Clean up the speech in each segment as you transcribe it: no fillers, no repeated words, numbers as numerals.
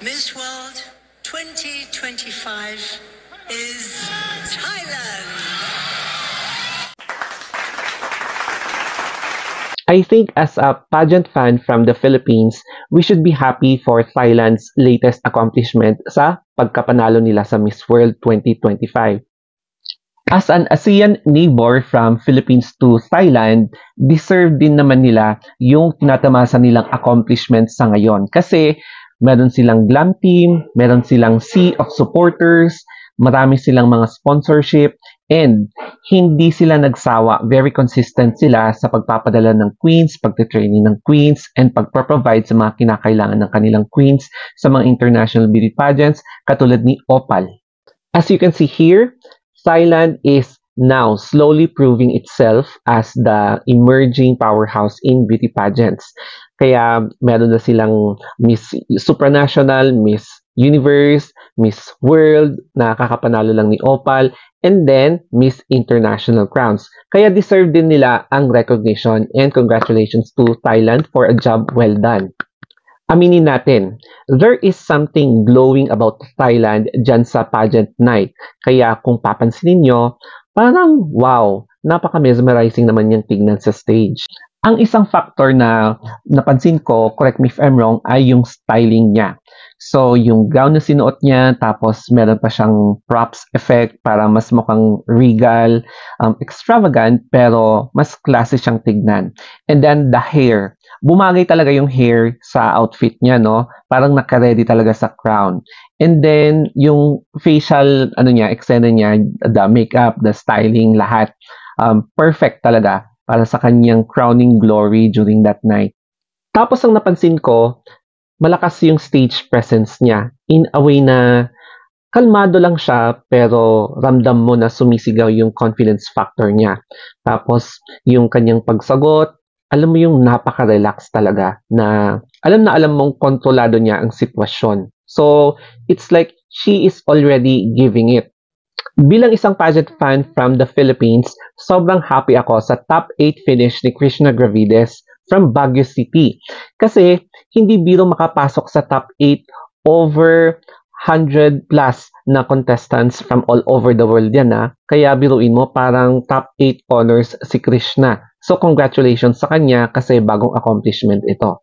Miss World 2025 is Thailand. I think as a pageant fan from the Philippines, we should be happy for Thailand's latest accomplishment sa pagkapanalo nila sa Miss World 2025. As an ASEAN neighbor from Philippines to Thailand, deserve din naman nila yung tinatamasa nilang accomplishments sa ngayon. Kasi meron silang glam team, meron silang sea of supporters, marami silang mga sponsorship, and hindi sila nagsawa. Very consistent sila sa pagpapadala ng queens, pagte-training ng queens, and pagpro-provide sa mga kinakailangan ng kanilang queens sa mga international beauty pageants katulad ni Opal. As you can see here, Thailand is now slowly proving itself as the emerging powerhouse in beauty pageants. Kaya meron na silang Miss Supranational, Miss Universe, Miss World, na kakapanalo lang ni Opal, and then Miss International crowns. Kaya deserve din nila ang recognition, and congratulations to Thailand for a job well done. Aminin natin, there is something glowing about Thailand dyan sa pageant night. Kaya kung papansinin nyo, parang wow, napaka-mesmerizing naman yung tignan sa stage. Ang isang factor na napansin ko, correct me if I'm wrong, ay yung styling niya. So, yung gown na sinuot niya, tapos meron pa siyang props effect para mas mukhang regal, extravagant, pero mas classy siyang tignan. And then, the hair. Bumagay talaga yung hair sa outfit niya, no? Parang naka-ready talaga sa crown. And then, yung facial, eksena niya, the makeup, the styling, lahat, perfect talaga para sa kanyang crowning glory during that night. Tapos, ang napansin ko, malakas yung stage presence niya in a way na kalmado lang siya pero ramdam mo na sumisigaw yung confidence factor niya. Tapos, yung kanyang pagsagot, alam mo yung napaka-relax talaga na alam mong kontrolado niya ang sitwasyon. So, it's like she is already giving it. Bilang isang pageant fan from the Philippines, sobrang happy ako sa top 8 finish ni Krishna Gravides from Baguio City. Kasi hindi biro makapasok sa top 8 over 100 plus na contestants from all over the world yan ha. Kaya biruin mo parang top 8 honors si Krishna. So congratulations sa kanya kasi bagong accomplishment ito.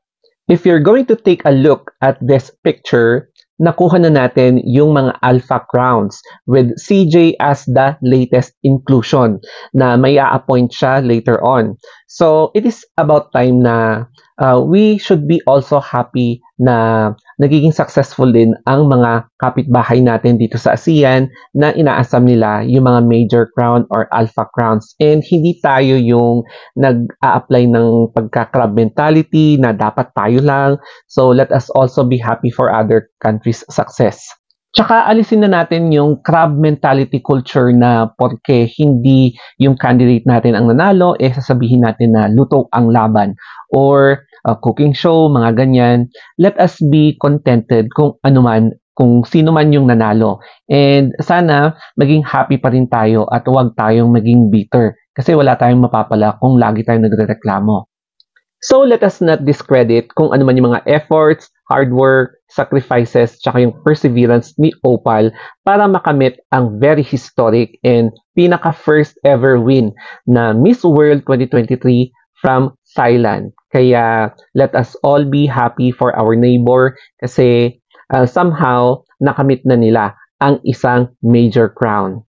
If you're going to take a look at this picture, nakuha na natin yung mga alpha crowns with CJ as the latest inclusion na may a-appoint siya later on. So it is about time na we should be also happy na nagiging successful din ang mga kapitbahay natin dito sa ASEAN na inaasam nila yung mga major crown or alpha crowns. And hindi tayo yung nag-a-apply ng pagka-crab mentality na dapat tayo lang. So let us also be happy for other countries' success. Tsaka alisin na natin yung crab mentality culture na porke hindi yung candidate natin ang nanalo, sasabihin natin na luto ang laban. Or cooking show, mga ganyan. Let us be contented kung sino man yung nanalo. And sana maging happy pa rin tayo at huwag tayong maging bitter. Kasi wala tayong mapapala kung lagi tayong nagrereklamo. So let us not discredit kung ano man yung mga efforts, hard work, sacrifices, tsaka yung perseverance ni Opal para makamit ang very historic and pinaka-first ever win na Miss World 2023 from Thailand. Kaya let us all be happy for our neighbor kasi somehow nakamit na nila ang isang major crown.